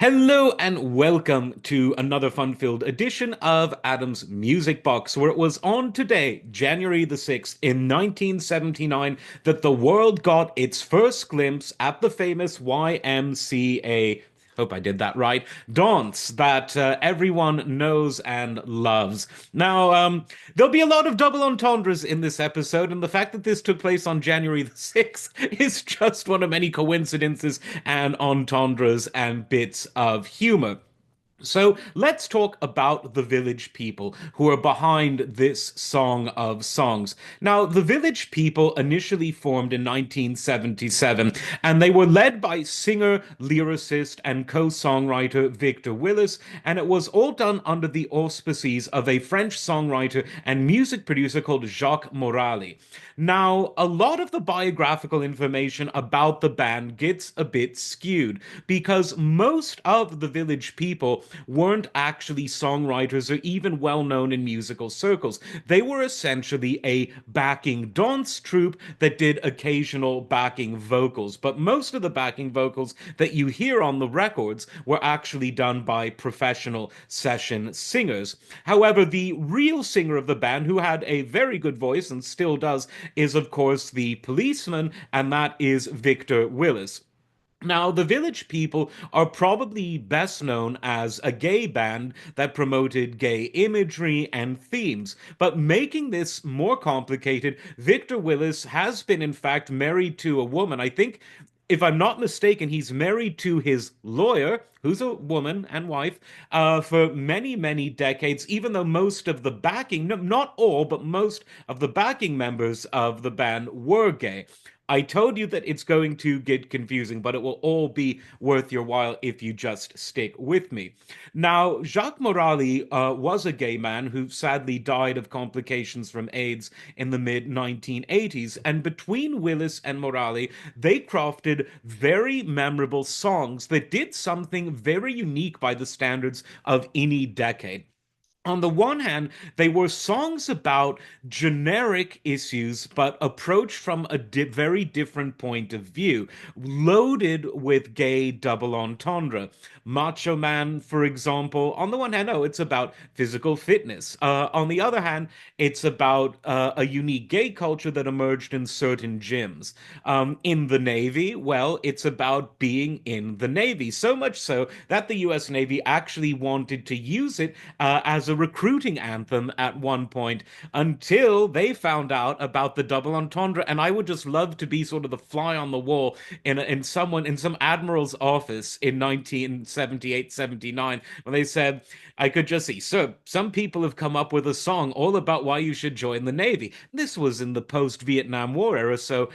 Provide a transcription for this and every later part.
Hello and welcome to another fun-filled edition of Adam's Music Box, where it was on today, January the 6th, in 1979, that the world got its first glimpse at the famous YMCA. Hope I did that right. Dance that everyone knows and loves. Now, there'll be a lot of double entendres in this episode, and the fact that this took place on January the 6th is just one of many coincidences and entendres and bits of humor. So let's talk about the Village People who are behind this Song of Songs. Now, the Village People initially formed in 1977, and they were led by singer, lyricist, and co-songwriter Victor Willis, and it was all done under the auspices of a French songwriter and music producer called Jacques Morali. Now, a lot of the biographical information about the band gets a bit skewed because most of the Village People weren't actually songwriters or even well known in musical circles. They were essentially a backing dance troupe that did occasional backing vocals, but most of the backing vocals that you hear on the records were actually done by professional session singers. However, the real singer of the band, who had a very good voice and still does, is of course the policeman, and that is Victor Willis. Now, the Village People are probably best known as a gay band that promoted gay imagery and themes. But making this more complicated, Victor Willis has been, in fact, married to a woman. I think, if I'm not mistaken, he's married to his lawyer, who's a woman and wife, for many, many decades, even though most of the backing, no, not all, but most of the backing members of the band were gay. I told you that it's going to get confusing, but it will all be worth your while if you just stick with me. Now, Jacques Morali was a gay man who sadly died of complications from AIDS in the mid 1980s. And between Willis and Morali, they crafted very memorable songs that did something very unique by the standards of any decade. On the one hand, they were songs about generic issues, but approached from a very different point of view, loaded with gay double entendre. Macho Man, for example, on the one hand, no, it's about physical fitness. On the other hand, it's about a unique gay culture that emerged in certain gyms. In the Navy, well, it's about being in the Navy, so much so that the US Navy actually wanted to use it as a recruiting anthem at one point until they found out about the double entendre. And I would just love to be sort of the fly on the wall in some admiral's office in 1978, 79, when they said, I could just see, sir, some people have come up with a song all about why you should join the Navy. This was in the post-Vietnam War era, so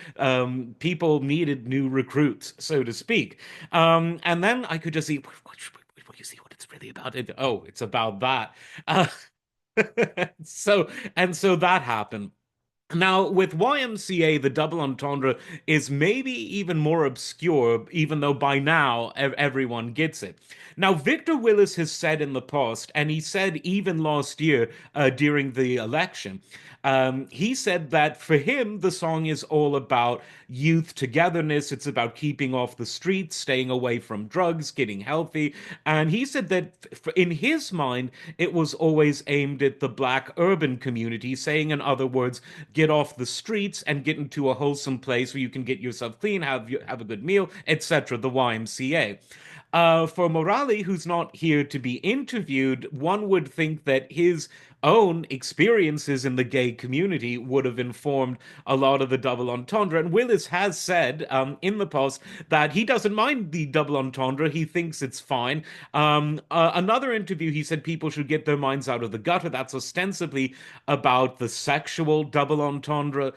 people needed new recruits, so to speak. And then I could just see, what you see what it's really about. Oh, it's about that. Uh, so so that happened. Now, with YMCA, the double entendre is maybe even more obscure, even though by now everyone gets it. Now, Victor Willis has said in the past, and he said even last year during the election, he said that for him, the song is all about youth togetherness. It's about keeping off the streets, staying away from drugs, getting healthy. And he said that in his mind, it was always aimed at the black urban community, saying, in other words, get off the streets and get into a wholesome place where you can get yourself clean, have a good meal, etc., the YMCA. For Morali, who's not here to be interviewed, one would think that his own experiences in the gay community would have informed a lot of the double entendre. And Willis has said in the past that he doesn't mind the double entendre. He thinks it's fine. Another interview, he said people should get their minds out of the gutter. That's ostensibly about the sexual double entendre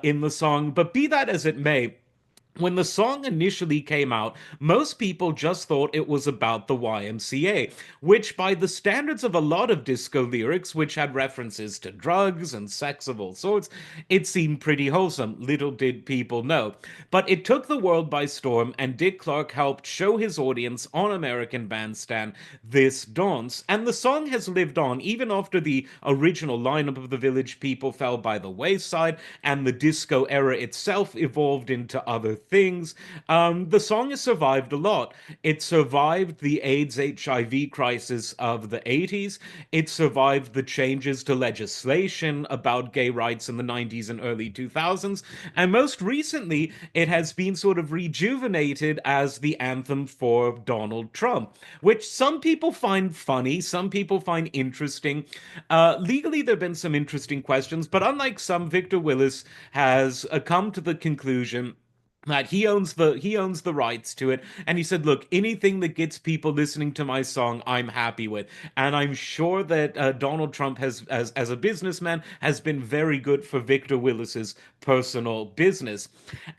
in the song. But be that as it may, when the song initially came out, most people just thought it was about the YMCA, which, by the standards of a lot of disco lyrics, which had references to drugs and sex of all sorts, it seemed pretty wholesome. Little did people know. But it took the world by storm, and Dick Clark helped show his audience on American Bandstand this dance. And the song has lived on, even after the original lineup of the Village People fell by the wayside, and the disco era itself evolved into other things. The song has survived a lot. It survived the AIDS HIV crisis of the 80s. It survived the changes to legislation about gay rights in the 90s and early 2000s. And most recently, it has been sort of rejuvenated as the anthem for Donald Trump, which some people find funny, some people find interesting. Legally, there have been some interesting questions, but unlike some, Victor Willis has come to the conclusion that he owns the rights to it, and he said, look, anything that gets people listening to my song, I'm happy with. And I'm sure that Donald Trump has, as a businessman, has been very good for Victor Willis's personal business.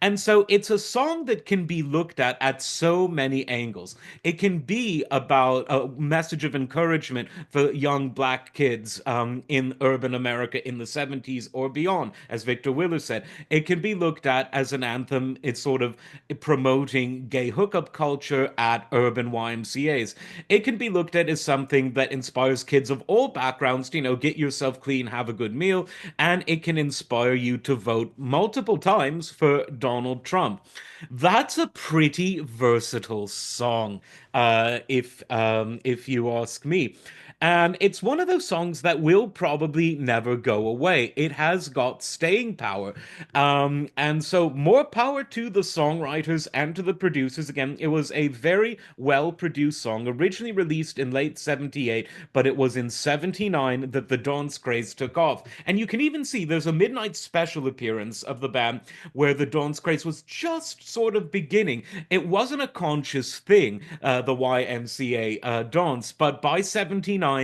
And so it's a song that can be looked at so many angles. It can be about a message of encouragement for young black kids in urban America in the 70s or beyond, as Victor Willis said. It can be looked at as an anthem. It's sort of promoting gay hookup culture at urban YMCAs. It can be looked at as something that inspires kids of all backgrounds to, get yourself clean, have a good meal, and it can inspire you to vote multiple times for Donald Trump. That's a pretty versatile song, if you ask me. And it's one of those songs that will probably never go away. It has got staying power. And so, more power to the songwriters and to the producers. Again, it was a very well produced song, originally released in late 78, but it was in 79 that the dance craze took off. And you can even see there's a midnight special appearance of the band where the dance craze was just sort of beginning. It wasn't a conscious thing, the YMCA dance, but by 79,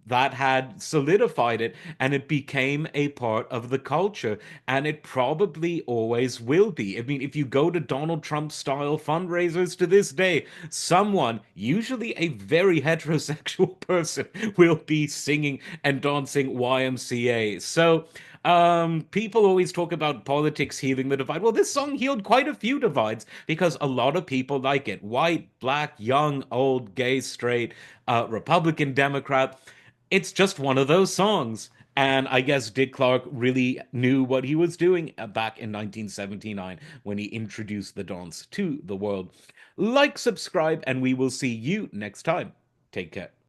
that had solidified it and it became a part of the culture. And it probably always will be. I mean, if you go to Donald Trump style fundraisers to this day, someone, usually a very heterosexual person, will be singing and dancing YMCA. So, people always talk about politics healing the divide. Well, this song healed quite a few divides because a lot of people like it. White, black, young, old, gay, straight, Republican, Democrat. It's just one of those songs. And I guess Dick Clark really knew what he was doing back in 1979 when he introduced the dance to the world. Like, subscribe, and we will see you next time. Take care.